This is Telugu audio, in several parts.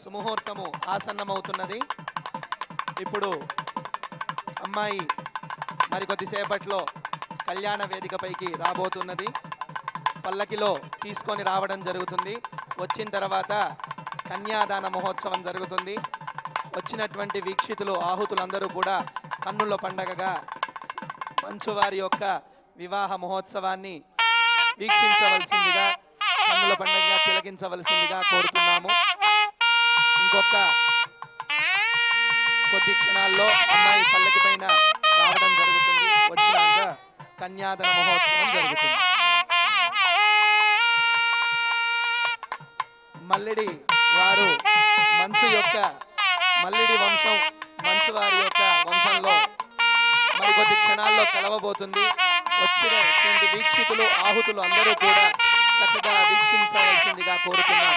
సుముహూర్తము ఆసన్నమవుతున్నది. ఇప్పుడు అమ్మాయి మరికొద్దిసేపట్లో కళ్యాణ వేదికపైకి రాబోతున్నది. పల్లకిలో తీసుకొని రావడం జరుగుతుంది. వచ్చిన తర్వాత కన్యాదాన మహోత్సవం జరుగుతుంది. వచ్చినటువంటి వీక్షితులు ఆహుతులందరూ కూడా కన్నుల పండగగా మంచువారి యొక్క వివాహ మహోత్సవాన్ని వీక్షించవలసిందిగా, కన్నుల పండగగా తిలకించవలసిందిగా కోరుతున్నాము. ఇంకొక కొద్ది క్షణాల్లో అమ్మాయి పల్లకి పైన రావడం జరుగుతుంది. వచ్చినాక కన్యాదాన మహోత్సవం జరుగుతుంది. మల్లిడి వారు మల్లిడి వంశం మంచువారి యొక్క వంశంలో మరికొద్ది క్షణాల్లో కలవబోతుంది. వచ్చినటువంటి వీక్షితులు ఆహుతులు అందరూ కూడా చక్కగా వీక్షించవలసిందిగా కోరుతున్నాం.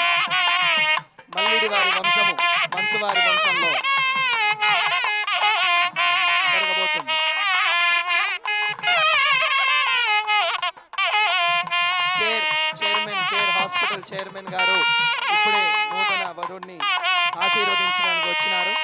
మల్లిడి వారి వంశము మంచువారి వంశంలో జరగబోతుంది. కేర్ హాస్పిటల్ చైర్మన్ గారు ఇప్పుడే నూతన వరుణ్ణి ఆశీర్వదించడానికి వచ్చినారు.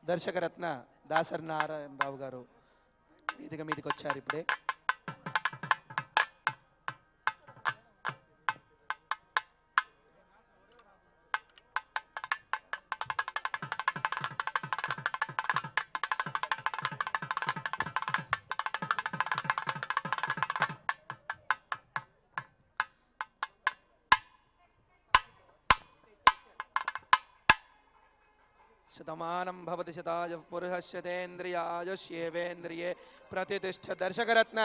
దర్శకరత్న దాసరి నారాయణరావు గారు వేదిక మీదకి వచ్చారు ఇప్పుడే. శతమానం భవతి శతాయ పురుష శతేంద్రియాయుష్యేవేంద్రియే ప్రతిష్ఠ. దర్శకరత్న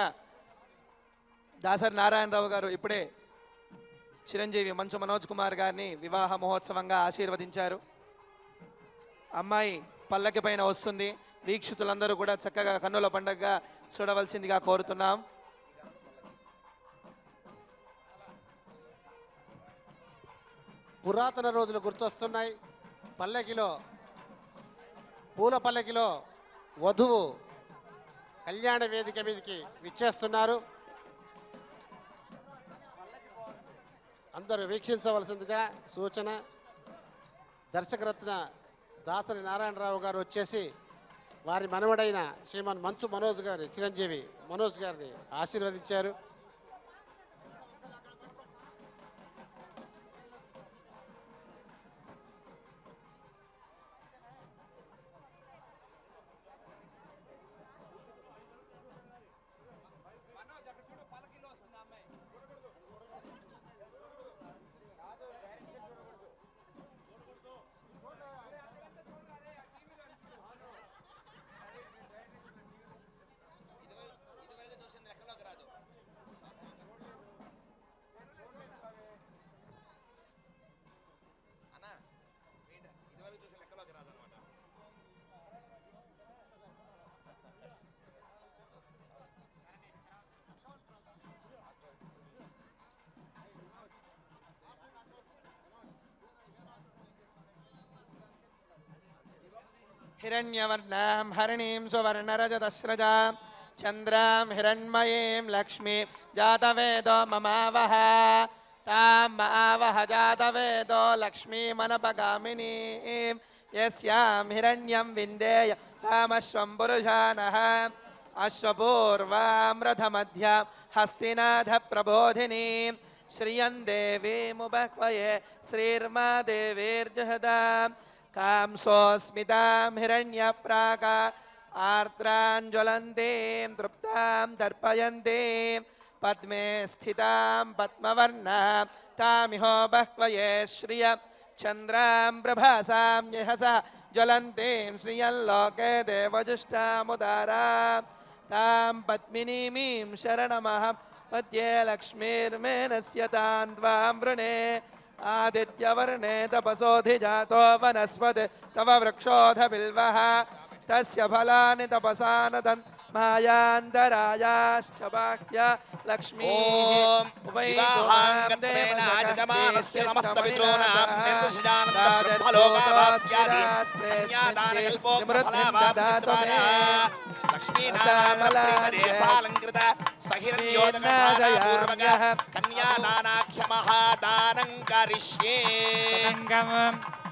దాసరి నారాయణరావు గారు ఇప్పుడే చిరంజీవి మంచు మనోజ్ కుమార్ గారిని వివాహ మహోత్సవంగా ఆశీర్వదించారు. అమ్మాయి పల్లకి పైన వస్తుంది. వీక్షితులందరూ కూడా చక్కగా కన్నుల పండుగగా చూడవలసిందిగా కోరుతున్నాం. పురాతన రోజులు గుర్తొస్తున్నాయి. పల్లకిలో పూల పల్లకిలో వధువు కళ్యాణ వేదిక మీదకి విచ్చేస్తున్నారు. అందరూ వీక్షించవలసిందిగా సూచన. దర్శకరత్న దాసరి నారాయణరావు గారు వచ్చేసి వారి మనవడైన శ్రీమాన్ మంచు మనోజ్ గారి చిరంజీవి మనోజ్ గారిని ఆశీర్వదించారు. हिरण्यवर्णां हरिणीं सुवर्णरजतस्रजां चन्द्रां हिरण्मयीं लक्ष्मी जातवेदो ममावह तां मावह जातवेदो लक्ष्मीमनपगामिनीं यस्यां हिरण्यं विन्देय तामश्वं पुरुषानः अश्वपूर्वां रथमध्यां हस्तिनाथप्रबोधिनीं श्रियं देवीमुपह्वये श्रीर्मा देवीर्जहदाम् कांसोऽस्मितां हिरण्यप्राका आर्द्राञ्ज्वलन्तीं तृप्तां तर्पयन्तीं पद्मे स्थितां पद्मवर्णां तामिहो बह्वये श्रिय चन्द्रां प्रभासां यहसा ज्वलन्तीं श्रियल्लोके देवजुष्टामुदारां तां पद्मिनीमीं शरणमहं पद्ये लक्ष्मीर्मेनस्य तां त्वां वृणे आदित्यवर्णे तपसोऽधिजातो वनस्पति तव वृक्षोऽध बिल्वः तस्य फलानि तपसा नदन् मायान्तरायाश्च बाह्य लक्ष्मीः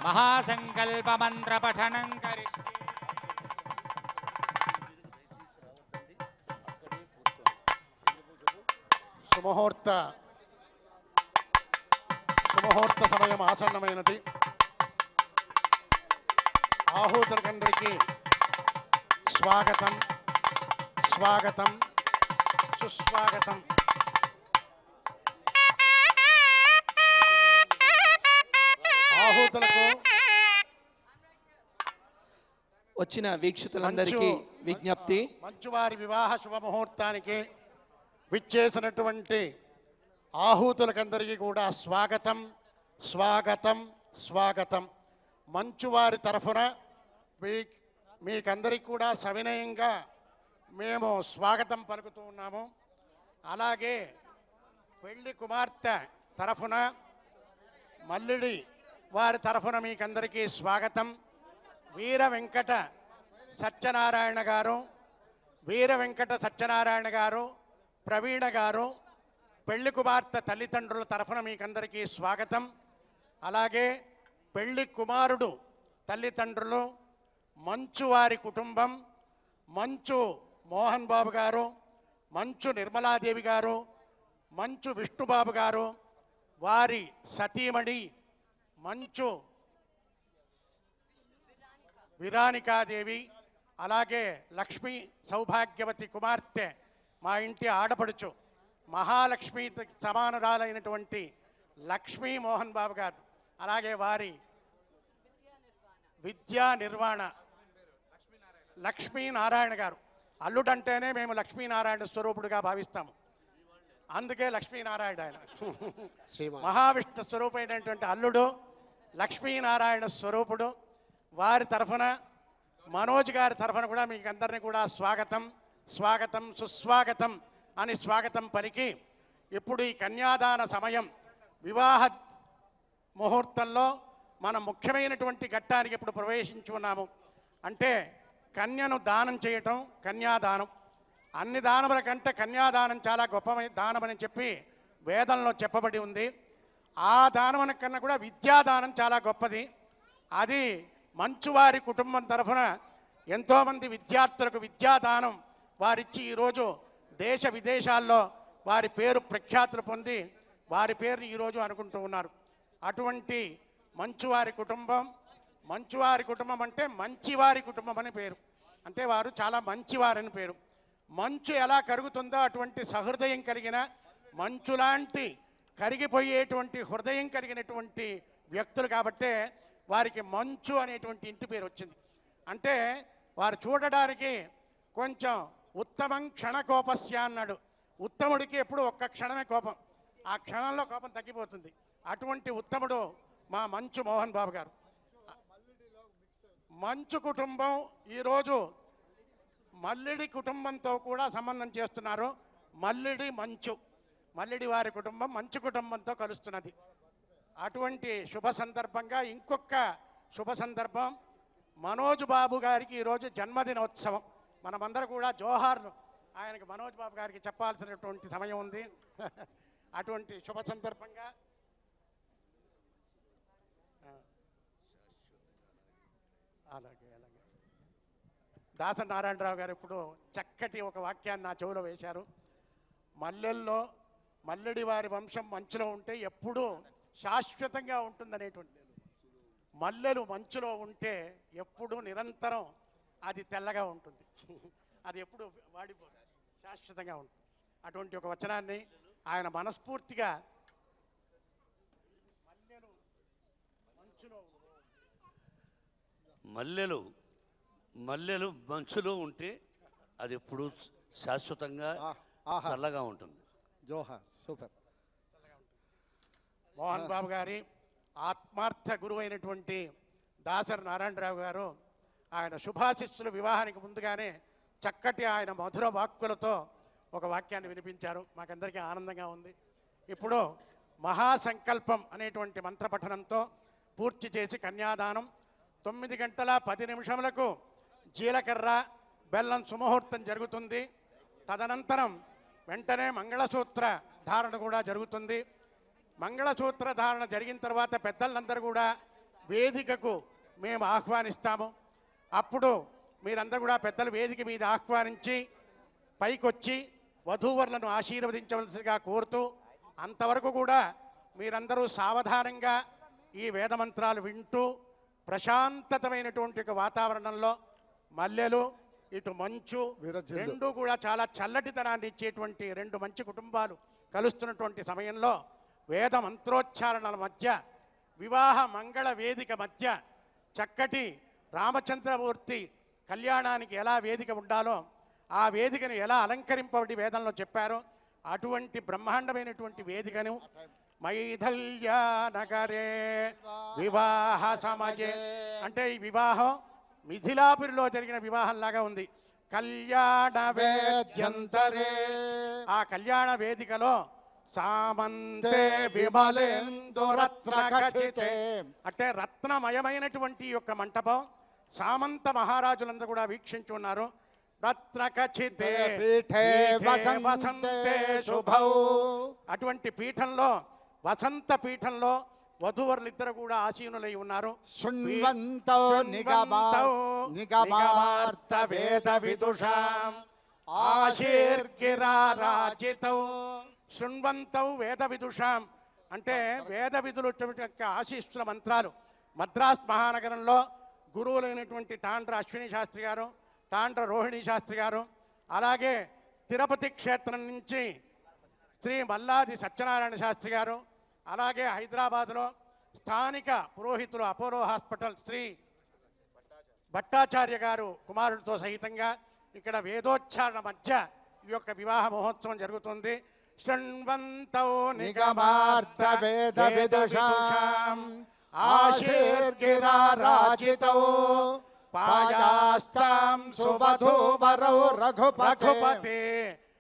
महासंकल्प मंत्र पठनं करिष्ये. సుముహూర్త సమయం ఆసన్నమైనది. ఆహూతులకందరికీ స్వాగతం స్వాగతం సుస్వాగతం. ఆహూతులకు వచ్చిన వీక్షితులందరికీ విజ్ఞప్తి. మంచువారి వివాహ శుభముహూర్తానికి విచ్చేసినటువంటి ఆహూతులకందరికీ కూడా స్వాగతం స్వాగతం స్వాగతం. మంచువారి తరఫున మీకందరికీ కూడా సవినయంగా మేము స్వాగతం పలుకుతూ ఉన్నాము. అలాగే పెళ్లి కుమార్తె తరఫున మల్లిడి వారి తరఫున మీకందరికీ స్వాగతం. వీర వెంకట సత్యనారాయణ గారు ప్రవీణ గారు పెళ్లి కుమార్తె తల్లిదండ్రుల తరఫున మీకందరికీ స్వాగతం. అలాగే పెళ్లి కుమారుడు తల్లిదండ్రులు మంచు వారి కుటుంబం, మంచు మోహన్ బాబు గారు, మంచు నిర్మలాదేవి గారు, మంచు విష్ణుబాబు గారు, వారి సతీమణి మంచు విరానికాదేవి, అలాగే లక్ష్మీ సౌభాగ్యవతి కుమార్తె మా ఇంటి ఆడపడుచు మహాలక్ష్మి సమానురాలైనటువంటి లక్ష్మీ మోహన్ బాబు గారు, అలాగే వారి విద్యా నిర్వాణ లక్ష్మీనారాయణ గారు. అల్లుడంటేనే మేము లక్ష్మీనారాయణ స్వరూపుడుగా భావిస్తాము, అందుకే లక్ష్మీనారాయణ ఆయన శ్రీమాన్ మహావిష్ణు స్వరూపమైనటువంటి అల్లుడు లక్ష్మీనారాయణ స్వరూపుడు. వారి తరఫున మనోజ్ గారి తరఫున కూడా మీకు అందరినీ కూడా స్వాగతం స్వాగతం సుస్వాగతం అని స్వాగతం పలికి, ఇప్పుడు ఈ కన్యాదాన సమయం వివాహ ముహూర్తంలో మనం ముఖ్యమైనటువంటి ఘట్టానికి ఇప్పుడు ప్రవేశించి ఉన్నాము. అంటే కన్యను దానం చేయటం కన్యాదానం. అన్ని దానముల కంటే కన్యాదానం చాలా గొప్ప దానమని చెప్పి వేదంలో చెప్పబడి ఉంది. ఆ దానం కన్నా కూడా విద్యాదానం చాలా గొప్పది. అది మంచువారి కుటుంబం తరఫున ఎంతోమంది విద్యార్థులకు విద్యాదానం వారిచ్చి ఈరోజు దేశ విదేశాల్లో వారి పేరు ప్రఖ్యాతులు పొంది వారి పేరుని ఈరోజు అనుకుంటూ ఉన్నారు. అటువంటి మంచువారి కుటుంబం, మంచువారి కుటుంబం అంటే మంచివారి కుటుంబం అని పేరు, అంటే వారు చాలా మంచివారని పేరు. మంచు ఎలా కరుగుతుందో అటువంటి సహృదయం కలిగిన మంచులాంటి కరిగిపోయేటువంటి హృదయం కలిగినటువంటి వ్యక్తులు కాబట్టే వారికి మంచు అనేటువంటి ఇంటి పేరు వచ్చింది. అంటే వారు చూడడానికి కొంచెం ఉత్తమం క్షణకోపస్య అన్నాడు. ఉత్తముడికి ఎప్పుడు ఒక్క క్షణమే కోపం, ఆ క్షణంలో కోపం తగ్గిపోతుంది. అటువంటి ఉత్తముడు మా మంచు మోహన్ బాబు గారు. మంచు కుటుంబం ఈరోజు మల్లిడి కుటుంబంతో కూడా సంబంధం చేస్తున్నారు. మల్లిడి మంచు, మల్లిడి వారి కుటుంబం మంచు కుటుంబంతో కలుస్తున్నది. అటువంటి శుభ సందర్భంగా ఇంకొక శుభ సందర్భం, మనోజ్ బాబు గారికి ఈరోజు జన్మదినోత్సవం. మనమందరం కూడా జోహార్లు ఆయనకి మనోజ్ బాబు గారికి చెప్పాల్సినటువంటి సమయం ఉంది. అటువంటి శుభ సందర్భంగా అలాగే అలాగే దాసరి నారాయణరావు గారు ఇప్పుడు చక్కటి ఒక వాక్యాన్ని నా చెవులో వేశారు. మల్లెల్లో మల్లెడి వారి వంశం మంచులో ఉంటే ఎప్పుడూ శాశ్వతంగా ఉంటుందనేటువంటి, మల్లెలు మంచులో ఉంటే ఎప్పుడు నిరంతరం అది తెల్లగా ఉంటుంది, అది ఎప్పుడు వాడిపోదు, శాశ్వతంగా ఉంటుంది. అటువంటి ఒక వచనాన్ని ఆయన మనస్ఫూర్తిగా మల్లెలు మంచులో మల్లెలు మంచులో ఉంటే అది ఎప్పుడు శాశ్వతంగా చల్లగా ఉంటుంది. జోహార్, సూపర్. మోహన్ బాబు గారి ఆత్మార్థ గురువు అయినటువంటి దాసరి నారాయణరావు గారు ఆయన శుభాశిస్సుల వివాహానికి ముందుగానే చక్కటి ఆయన మధుర వాక్కులతో ఒక వాక్యాన్ని వినిపించారు. మాకందరికీ ఆనందంగా ఉంది. ఇప్పుడు మహాసంకల్పం అనేటువంటి మంత్రపఠనంతో పూర్తి చేసి కన్యాదానం 9:10 జీలకర్ర బెల్లం సుముహూర్తం జరుగుతుంది. తదనంతరం వెంటనే మంగళసూత్ర ధారణ కూడా జరుగుతుంది. మంగళసూత్ర ధారణ జరిగిన తర్వాత పెద్దలందరూ కూడా వేదికకు మేము ఆహ్వానిస్తాము. అప్పుడు మీరందరూ కూడా పెద్దలు వేదిక మీద ఆహ్వానించి పైకొచ్చి వధూవరులను ఆశీర్వదించవలసిగా కోరుతూ, అంతవరకు కూడా మీరందరూ సావధానంగా ఈ వేదమంత్రాలు వింటూ ప్రశాంతతమైనటువంటి ఒక వాతావరణంలో మల్లెలు ఇటు మంచు రెండు కూడా చాలా చల్లటితనాన్ని ఇచ్చేటువంటి రెండు మంచి కుటుంబాలు కలుస్తున్నటువంటి సమయంలో వేద మంత్రోచ్చారణల మధ్య వివాహ మంగళ వేదిక మధ్య చక్కటి రామచంద్రమూర్తి కళ్యాణానికి ఎలా వేదిక ఉండాలో ఆ వేదికను ఎలా అలంకరింపబడి వేదంలో చెప్పారో అటువంటి బ్రహ్మాండమైనటువంటి వేదికను మైథల్య నగరే వివాహ సమజే, అంటే ఈ వివాహం మిథిలాపురిలో జరిగిన వివాహంలాగా ఉంది. కళ్యాణ వేద్యంతరే, ఆ కళ్యాణ వేదికలో సామంతే విమలేందురత్న ఖచితే, అంటే రత్నమయమైనటువంటి యొక్క మంటపం సామంత మహారాజులందరూ కూడా వీక్షించి ఉన్నారు. రత్న ఖచితే వసంతే శుభౌ, అటువంటి పీఠంలో వసంత పీఠంలో వధూవరులిద్దరు కూడా ఆసీనులై ఉన్నారు. శృణ్వంతో నిగమార్థ వేద విదుషాం ఆశీర్గిరారాజితౌ. శృణ్వంతౌ వేద విదుషాం అంటే వేద విధులు ఆశీస్సుల మంత్రాలు. మద్రాస్ మహానగరంలో గురువులైనటువంటి తాండ్ర అశ్విని శాస్త్రి గారు, తాండ్ర రోహిణి శాస్త్రి గారు, అలాగే తిరుపతి క్షేత్రం నుంచి శ్రీ మల్లాది సత్యనారాయణ శాస్త్రి గారు, అలాగే హైదరాబాద్లో స్థానిక పురోహితులు అపోలో హాస్పిటల్ శ్రీ భట్టాచార్య గారు కుమారుడితో సహితంగా ఇక్కడ వేదోచ్చారణ మధ్య ఈ యొక్క వివాహ మహోత్సవం జరుగుతుంది. శృణ్వంతో నిగమార్థ వేద విదుషాం ఆశీర్గిరారాజితౌ పాయాస్తాం సువధూవరౌ రఘుపతే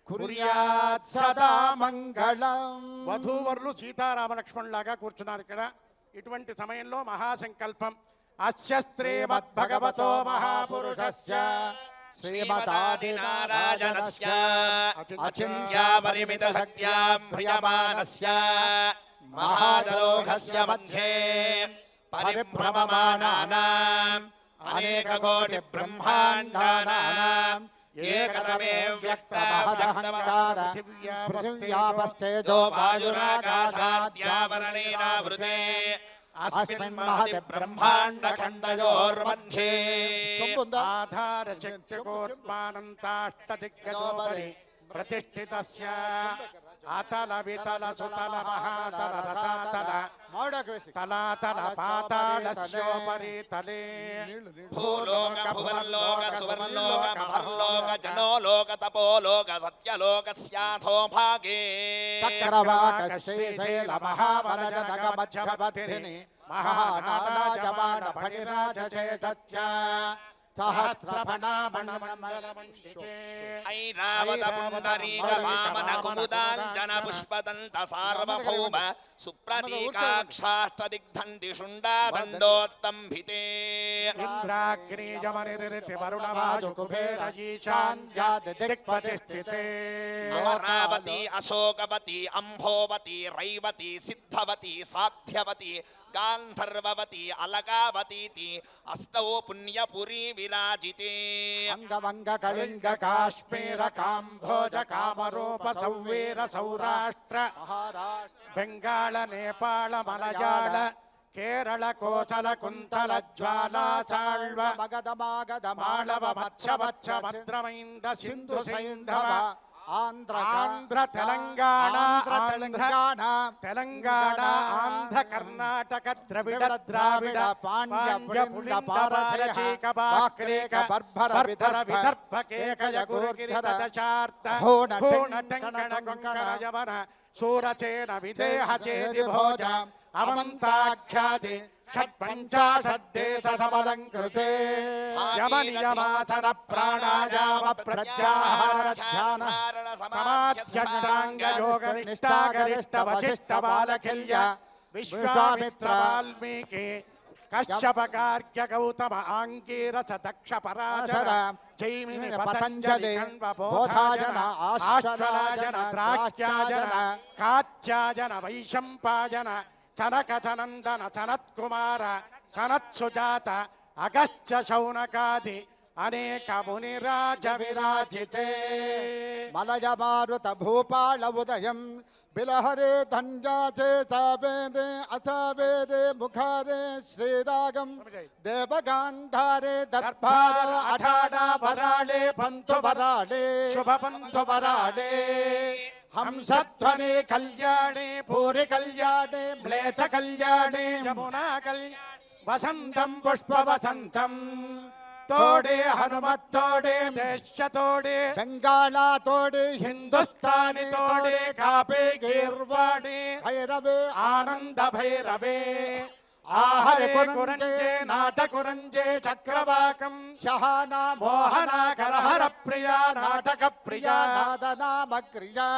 కుర్యాత్ సదా మంగళం. వధూవరులు సీతారామలక్ష్మణులాగా కూర్చున్నారు ఇక్కడ. ఇటువంటి సమయంలో మహాసంకల్పం. అస్య శ్రీమద్భగవతో మహాపురుషస్య శ్రీమతాదినారాయణస్య అచింత్యా పరిమిత శక్త్యా ప్రియమానస్య మహాదరోఘస్య మధ్యే పరిభ్రమమానానాం అనేకకోటి బ్రహ్మాండానాం ఏకతమే వ్యక్తమహదహంకార పృథివ్యాపస్థేజో వాయురాకాశాద్యావరణేనావృతే అస్మిన్ మహతి బ్రహ్మాండఖండయోర్मध्ये ఆధార శక్తికోత్మానంతాష్టదిగ్గజోపరి ప్రతిష్ఠితస్య అతల వితల సుతల మహాతల రసాతల తలాతల పాతాళస్యోపరి తలే భూలోక భువర్లోక సువర్లోక మహర్లోక జనోలోక తపోలోక సత్యలోకస్యాథో భాగే చక్రవాక శ్రీశైల మహావనజ నగమధ్యవర్తిని మహానారాజమాణ ఫణిరాజచేతచ్చ ఐరావత పుండరీక వామన కుముదాంజన పుష్పదంత సార్వభౌమ సుప్రతీకాక్షాష్టదిగ్ధంతి శుండాదండోత్తంభితే ఇంద్రాగ్నిజమనిరితి వరుణవాజు కుబేర ఈశాన్యాది దిక్పతి స్థితే అమరావతి అశోకవతి అంభోవతి రైవతి సిద్ధవతి సాధ్యవతి గాంధర్వవతి అలకావతీతి అష్టౌ పుణ్యపురీ విరాజితే అంగవంగ కళింగ కాశ్మీర కాంభోజ కామరూప సౌవీర సౌరాష్ట్ర బెంగాళ నేపాళ మలయాళ కేరళ కోసల కుంతల జ్వాలా చాళ్వ మాళవ మత్స్యవచ్చ భద్రమైంద సింధు సైంధవ ఆంధ్ర తెలంగాణ ఆంధ్ర కర్ణాటక ద్రవిడ ద్రావిడ పాండ్య పులింద పారచీక బాక్రేక బర్భర విదర్భ కేకయ గురుగిరిధ దశార్త హోణ టంకణ కొంకణ యవన సూరచేన విదేహ చేది భోజ అవంతాఖ్యాది షట్పంచాశద్దేశ సమలంకృతే యమనియమాచర ప్రాణాయామ ప్రత్యాహార ధ్యాన సమాధ్యష్టాంగ యోగ నిష్ఠాగరిష్ట వశిష్ఠ బాలకిల్య విశ్వామిత్ర వాల్మీకి కశ్యపకార్య గౌతమ ఆంగీరస దక్ష పరాశర జైమిని పతంజలి బోధాజన ఆశ్వలాజన ద్రాక్ష్యాజన కాత్యాజన వైశంపాజన చనక చనందన చనత్కుమార చనత్సుజాత అగస్త్య శౌనకాది అనేక మునిరాజ విరాజితే మలయమారుత భూపాళ ఉదయం బిలహరే ధన్యాచే సావేరే అసావేరే ముఖారే శ్రీరాగం దేవగాంధారే దర్భార అఠాడా వరాళే పంతు వరాళే శుభ పంతు వరాళే హంసధ్వని కళ్యాణి పూరి కళ్యాణి మ్లేచ కళ్యాణి యమునా కళ్యాణ వసంతం పుష్ప వసంతం తోడే హనుమత్తోడే దేశతోడే బెంగాళ తోడే హిందుస్థాని తోడే కాపే గీర్వాడే భైరవే ఆనంద భైరవే ఆహరే కురంజే నాటకురంజే చక్రవాకం శహానా మోహనాకరహర ప్రియా నాటక ప్రియా నాదనామగ్రియా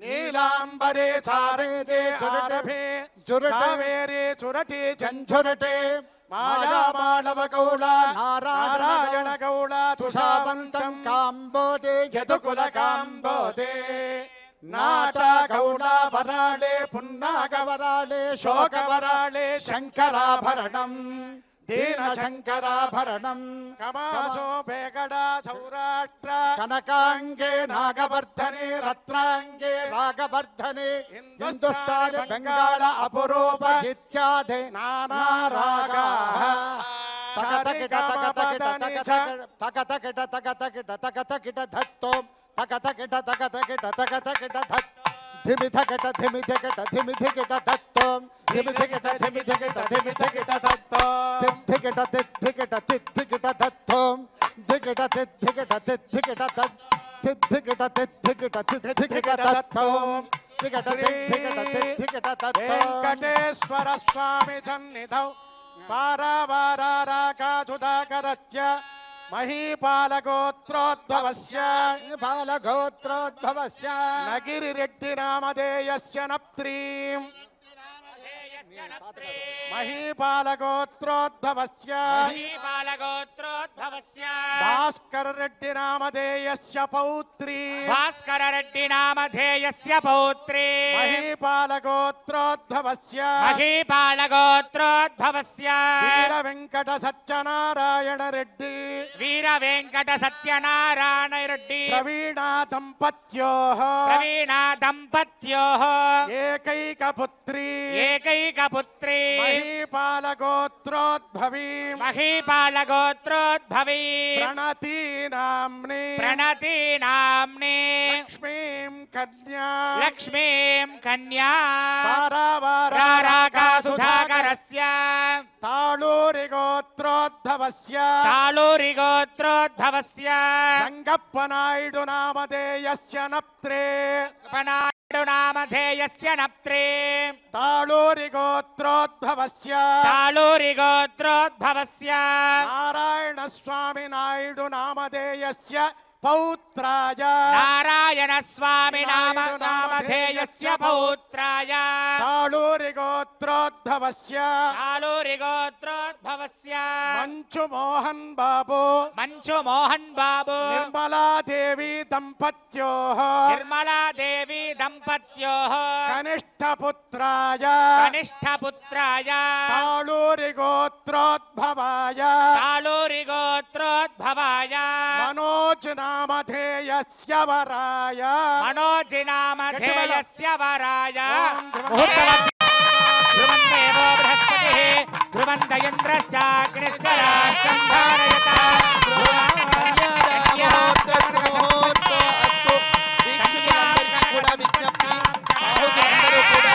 నీలాంబరే చారేదే చురటే చురటవేరే చురటి జంఝురటే మాయామాళవ గౌళ నారాయణ గౌళ తుషావంతం తుషావంతం కాంబోదే యదుకుల కాంబోదే నాటగౌళాభరణే పున్నాగవరాళే శోకవరాళే శంకరాభరణం దీనశంకరాభరణం కమాసో బేగడ సౌరాష్ట్ర కనకాంగే నాగవర్ధనే రత్నాంగే రాగవర్ధనే హిందుస్థాని బెంగాళ అపురూప ఇత్యాది నానారాగాః తగతకిట తగతకిట తగతకిట తగతకిట తగతకిట ధత్తోం తగతకిట తగతకిట తగతకిట ధత్ ధిమిధకిట ధిమిధకిట ధిమిధకిట ధత్తోం ధిమిధకిట ధిమిధకిట ధిమిధకిట ధత్తోం ధికిట ధికిట ధికిట ధత్తోం ధికిట ధికిట ధికిట ధత్ ధికిట ధికిట ధికిట ధత్తోం ధికిట ధికిట ధికిట ధత్తోం వెంకటేశ్వర స్వామి సన్నిధౌ పారావారాకాసుధాకరస్య మహీపాలగోత్రోద్భవస్య బాలగోత్రోద్భవస్య నగిరిరెడ్డి నామధేయస్య నప్త్రీం మహీపాలగోత్రోద్భవస్య మహీపాలగోత్రోద్భవస్య భాస్కర రెడ్డి నామధేయస్య పౌత్రీ భాస్కర రెడ్డి నామధేయస్య పౌత్రీ మహీపాలగోత్రోద్భవస్య మహీపాలగోత్రోద్భవస్య వీర వెంకట సత్యనారాయణ రెడ్డి వీర వెంకట సత్యనారాయణ రెడ్డి ప్రవీణ దంపత్యోః ప్రవీణ దంపత్యోః ఏకైక పుత్రీ ఏకైకపుత్రీ మహీపాలగోత్రోద్భవీ మహీపాలగోత్రోద్భవీ ప్రణతీ నామ్ని ప్రణతి నామ్ని లక్ష్మీం కన్యా లక్ష్మీం కన్యా తారావారాకాసుధాకరస్య సుధాకరస్య తాళూరి గోత్రోద్భవస్య తాళూరి గోత్రోద్భవస్య రంగప్ప నాయుడు నామధేయస్య నప్త్రే పనాడు నామధేయస్య నప్త్రే తాళూరి గోత్రోద్భవస్య తాళూరి గోత్రోద్భవస్య నారాయణ స్వామి నాయుడు నామధేయస్య పౌత్రాయ నారాయణ స్వామి నామధేయస్య పౌత్రాయ తాళూరి గోత్రోద్భవస్య తాళూరి గోత్రోద్భవస్య మంచు మోహన్ బాబు మంచు మోహన్ బాబు నిర్మలాదేవి దంపత్యోః నిర్మలాదేవి దంపత్యోః కనిష్ఠపుత్రాయ కనిష్ఠపుత్రాయ తాళూరి గోత్రోద్భవాయ తాళూరి గోత్రోద్భవాయ మనోజ్ నామధేయస్య వరాయ మనోజి నామధేయస్య వరాయ ఓం ధ్రువం దేవో బృహస్పతిః ధ్రువంత ఇంద్రశ్చాగ్నిశ్చ రాష్ట్రం ధారయత కూడా విజ్ఞప్తి ఆహుతులందరూ కూడా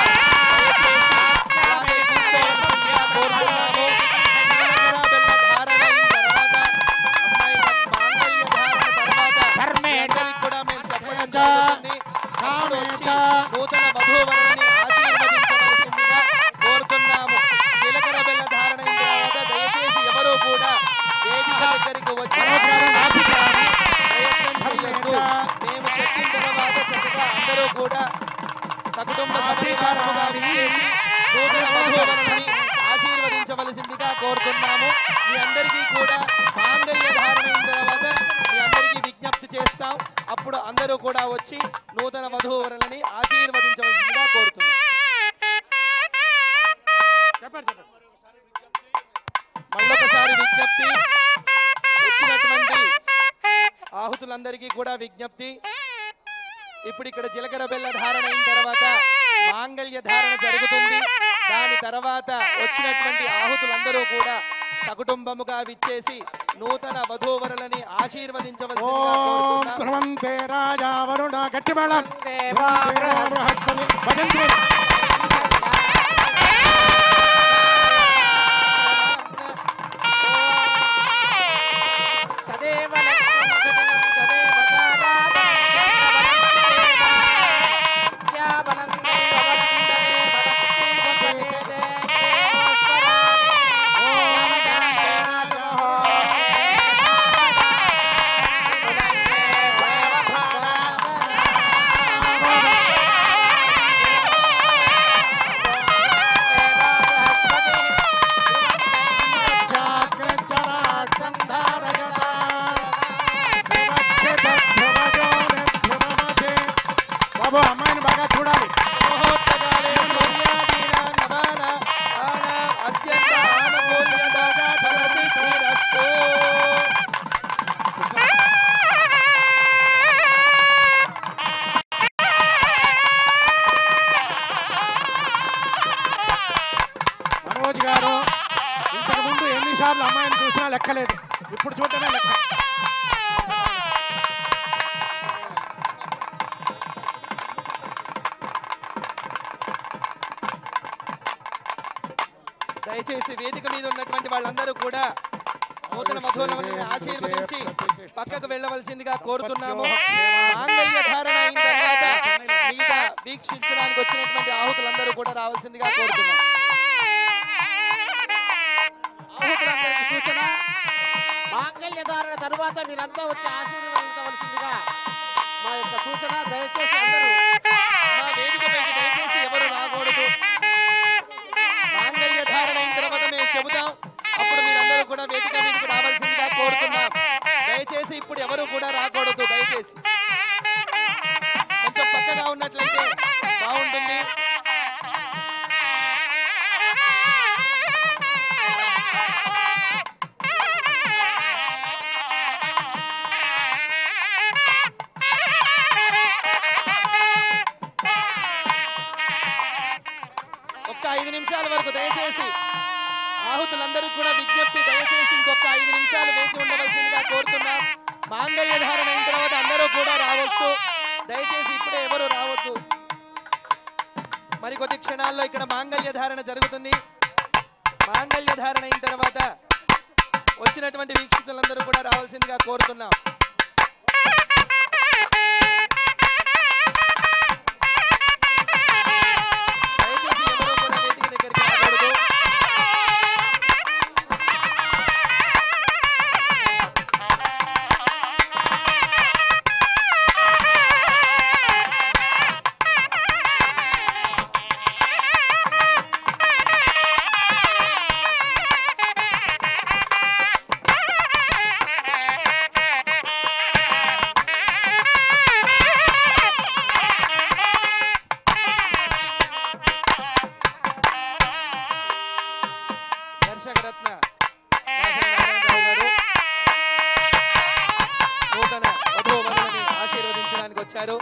నూతన వధూవరులని ఆశీర్వదించవలసిందిగా కోరుతున్నాము. జీలకర్ర బెల్ల ధారణ అయిన తర్వాత దయచేసి ఎవరూ కూడా వేదిక దగ్గరికి వచ్చి ప్రయత్నం చేయొద్దు. మేము చెప్పిన తర్వాత చక్కగా అందరూ కూడా సకుటుంబ సమేతముగా విచ్చేసి నూతన వధూవరులని ఆశీర్వదించవలసిందిగా కోరుతున్నాము. మీ అందరికీ కూడా మాంగళ్య ధారణ అయిన తర్వాత మీ అందరికీ విజ్ఞప్తి చేస్తాం. అప్పుడు అందరూ కూడా వచ్చి నూతన వధూవరులని ఆశీర్వదించవలసిందిగా కోరుతున్నాం. మళ్ళొకసారి విజ్ఞప్తి, వచ్చినటువంటి ఆహుతులందరికీ కూడా విజ్ఞప్తి. ఇప్పుడు ఇక్కడ జీలకర్ర బెల్ల ధారణ అయిన తర్వాత మాంగళ్య ధారణ జరుగుతుంది. దాని తర్వాత వచ్చినటువంటి ఆహుతులందరూ కూడా సకుటుంబముగా విచ్చేసి నూతన వధూవరులని ఆశీర్వదించవలసిందిగా కోరుతున్నాం. ధ్రువంతే రాజా వరుణ గట్టిమేళ మనోజ్ గారు ఇంతకు ముందు ఎన్నిసార్లు అమ్మాయిని చూసినా లెక్కలేదు, ఇప్పుడు చూడటమే లెక్క. దయచేసి వేదిక మీద ఉన్నటువంటి వాళ్ళందరూ కూడా నూతన మధువులను ఆశీర్వదించి పక్కకు వెళ్ళవలసిందిగా కోరుతున్నాము. మాంగళ్య ధారణ అయిన తర్వాత మిగతా వీక్షించడానికి వచ్చినటువంటి ఆహుతులందరూ కూడా రావాల్సిందిగా కోరుతున్నాం. ఆహుతులందరికీ సూచన, మాంగళ్య ధారణ తరువాత మీరంతా వచ్చి ఆశీర్వదించవలసిందిగా మా యొక్క సూచన. దయచేసి అందరూ మా వేదికపైకి దయచేసి ఎవరు రాకూడదు. మాంగళ్య ధారణ అయిన తర్వాత మేము చెబుతాం, అప్పుడు మీరందరూ కూడా వేదిక మీదకి రావాల్సిందిగా కోరుతున్నాం. దయచేసి ఇప్పుడు ఎవరు కూడా రాకూడదు. దయచేసి కొంచెం పక్కగా ఉన్నట్లయితే బాగుంటుంది. ఒక్క 5 నిమిషాల వరకు దయచేసి ఆహుతులందరూ కూడా విజ్ఞప్తి, దయచేసి ఇంకొక 5 నిమిషాలు వేచి ఉండవలసిందిగా కోరుతున్నాం. మాంగళ్య ధారణ అయిన తర్వాత అందరూ కూడా రావచ్చు. దయచేసి ఇప్పుడే ఎవరు రావద్దు. మరికొద్ది క్షణాల్లో ఇక్కడ మాంగళ్య ధారణ జరుగుతుంది. మాంగళ్య ధారణ అయిన తర్వాత వచ్చినటువంటి వీక్షితులందరూ కూడా రావాల్సిందిగా కోరుతున్నాం. దయచేసి ఎవరు కూడా వేదిక దగ్గరికి రాకూడదు. దర్శకరత్న నారాయణరావు గారు నూతన వధూవరులని ఆశీర్వదించడానికి వచ్చారు.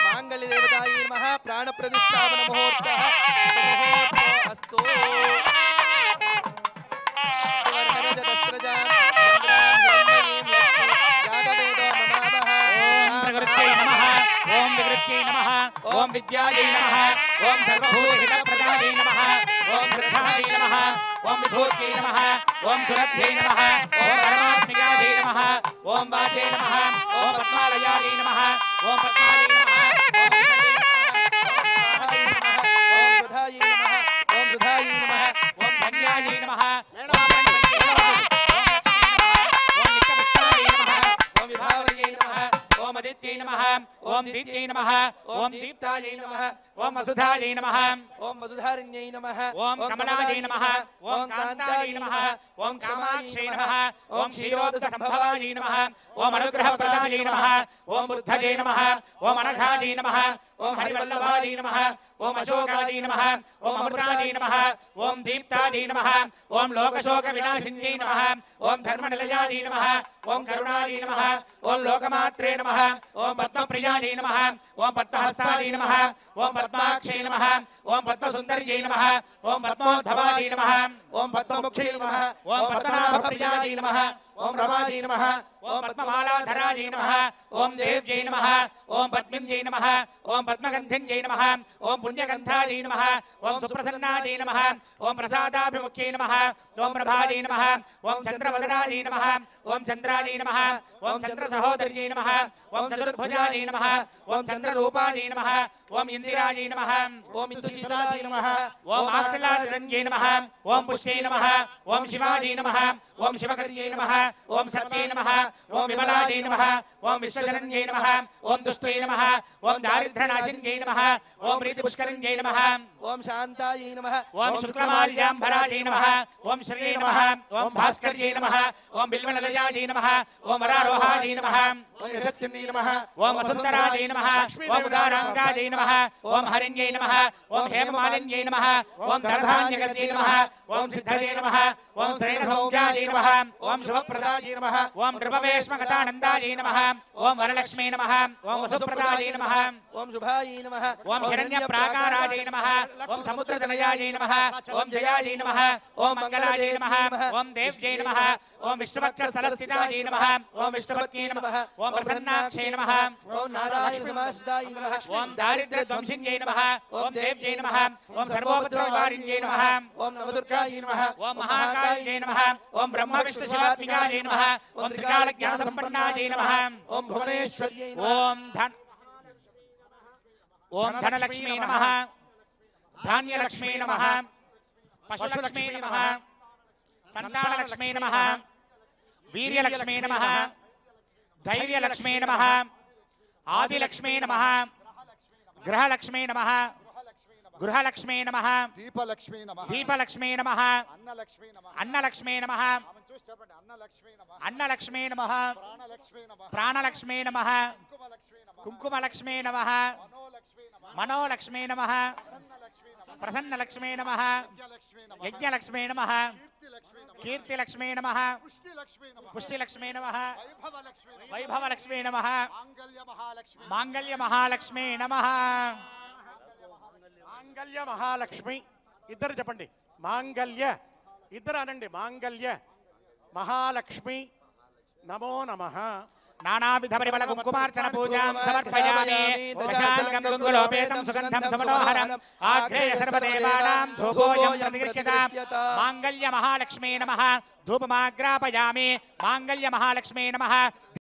మాంగళ్య దేవతాయై నమః. ప్రాణ ప్రతిష్టాపన ముహూర్తః అస్తు. ఓం వివృత్యై నమః, ఓం విద్యాయై నమః, ఓం సర్వభూతహితప్రదాయై నమః, ఓం శ్రద్ధాయై నమః, ఓం విభూత్యై నమః, ఓం సురభ్యై నమః, ఓం పరమాత్మికాయై నమః, ఓం వాచై నమః, ఓం పద్మాలయాయై నమః, ఓం పద్మాయై నమః, ఓం సుధాయై నమః, ఓం సుధాయై నమః, ఓం ధన్యాయై నమః, ఓం ధన్వయై నమః, ఓం లక్ష్మీ నమః, ఓం నిత్యపుష్టాయై నమః, ఓం విభావయై నమః, ఓం అదిత్యై నమః, ఓం దీప్త్యై నమః, ఓం దీప్తాయై నమః, ఓం వసుధాయై నమః, ఓం వసుధారిణ్యై నమః, ఓం కమలాయై నమః, ఓం కాంతాయై నమః, ఓం కామాక్షై నమః, ఓం క్షీరోదక సంభవాయై నమః, ఓం అనుగ్రహప్రదాయై నమః, ఓం బుద్ధజై నమః, ఓం అనఘాయై నమః, ఓం హరివల్లభాయై నమః, ఓం అశోకాయై నమః, ఓం అమృతాయై నమః, ఓం దీప్తాయై నమః, ఓం లోకశోక వినాశిన్యై నమః, ఓం ధర్మనిలయాయై నమః, ఓం కరుణాయై నమః, ఓం లోకమాత్రే నమః, ఓం పద్మప్రియాయై నమః, ఓం పద్మహస్తాయై నమః, ఓం పద్మాక్షై నమః, ఓం పద్మసుందర్యై నమః, ఓం పద్మోద్భవాయై నమః, ఓం పద్మముఖ్యై నమః, ఓం పద్మనాభప్రియాయై నమః, ఓం రమాజీ నమః ఓం పద్మమాలాధరాజీ నమః ఓం దేవ్యై నమః ఓం పద్మింజై నమః ఓం పద్మగంధింజై నమః ఓం పుణ్యగంధాజై నమః ఓం సుప్రసన్నాజై నమః ఓం ప్రసాదాభిముఖ్యై నమః ఓం ప్రభాజై నమః ఓం చంద్రవదనాజై నమః ఓం చంద్రాజై నమః ఓం చంద్రసహోదర్యై నమః ఓం చతుర్భుజాజై నమః ఓం చంద్రరూపాజై నమః ఓం ఇందిరాజై నమః ఓం ఇందుశీతలాజై నమః ఓం ఆశ్లాజై నమః ఓం పుష్యై నమః ఓం శివాజై నమః ఓం శివకర్యై నమః ఓం సత్యై నమః ఓం విమలాజై నమః ఓం విశ్వజనన్యై నమః ఓం దుష్టై నమః ఓం దారిద్ర్యనాశిన్యై నమః ఓం ప్రీతిపుష్కరిణ్యై నమః ఓం శాంతాయై నమః ఓం శుక్లమాల్యాంబరాజై నమః ఓం శ్రీయై నమః ఓం భాస్కర్యై నమః ఓం బిల్వనలయాజై నమః ఓం వరారోహాజై నమః ఓం యశస్విన్యై నమః ఓం వసుంధరాజై నమః ఓం ఉదారాంగాజై నమః ఓం హరిణ్యై నమః ఓం హేమమాలిన్యై నమః ఓం ధనధాన్యగర్యై నమః ఓం సిద్ధజై నమః ఓం శ్రేణసౌజాజై నమః ఓం శుభప్రదాజై నమః ఓం నృపవేశ్మగతానందాజై నమః ఓం వరలక్ష్మీ నమః ఓం వసుప్రదాజై నమః ఓం శుభాయై నమః ఓం హిరణ్యప్రాకారాజై నమః ఓం సముద్రతనయాజై నమః ఓం జయాజై నమః ఓం మంగళాజై నమః ఓం దేవ్యై నమః ఓం విష్ణువక్షస్థలస్థితాజై నమః ఓం విష్ణుపత్న్యై నమః ఓం ప్రసన్నాక్షై నమః ఓం నారాయణ నమః నమః ఓం దారిద్ర్యధ్వంసిన్యై నమః ఓం దేవ్యై నమః ఓం సర్వోపద్రవవారిణ్యై నమః ఓం నవదుర్గాయై నమః ఓం మహాకాళ్యై నమః ఓం బ్రహ్మ విష్ణు శివాత్మికాయై నమః ఓం త్రికాల జ్ఞాన సంపన్నాయై నమః ఓం భువనేశ్వర్యై నమః ఓం ధనలక్ష్మీ నమః ధాన్యలక్ష్మీ నమః పశులక్ష్మీ నమః సంతానలక్ష్మీ నమః వీర్యలక్ష్మీ నమః ధైర్యలక్ష్మీ నమః ఆదిలక్ష్మీ నమః గృహలక్ష్మీ నమః గృహలక్ష్మీ నమః దీపలక్ష్మీ నమః దీపలక్ష్మీ నమః అన్నలక్ష్మీ నమః అన్నలక్ష్మీ నమః ఆమెను చూసి చెప్పండి అన్నలక్ష్మీ నమః అన్నలక్ష్మీ నమః ప్రాణలక్ష్మీ నమః ప్రాణలక్ష్మీ నమః కుంకుమలక్ష్మీ కుంకుమలక్ష్మీ నమః నమః మనోలక్ష్మీ నమః మనోలక్ష్మీ నమః ప్రసన్నలక్ష్మీ ప్రసన్నలక్ష్మీ నమః నమః యజ్ఞలక్ష్మీ యజ్ఞలక్ష్మీ నమః నమః కీర్తిలక్ష్మీ కీర్తిలక్ష్మీ నమః నమః పుష్టిలక్ష్మీ నమః పుష్టిలక్ష్మీ నమః వైభవలక్ష్మీ నమః వైభవలక్ష్మీ నమః మాంగళ్య మహాలక్ష్మీ మాంగళ్య మహాలక్ష్మీ నమః మాంగళ్య మహాలక్ష్మి ఇద్దరు చెప్పండి మాంగళ్య ఇద్దరు అనండి మాంగళ్య మహాలక్ష్మి నమో నమః నానావిధ పరిమళ కుంకుమార్చన పూజాం సమర్పయామి దశాంగం కుంకులోపేతం సుగంధం సమనోహరం ఆగ్రేయ సర్వదేవానాం ధూపోయం ప్రతిగృహ్యతాం మాంగళ్య మహాలక్ష్మీ నమః ధూపమాగ్రాపయామి మాంగళ్య మహాలక్ష్మీ నమః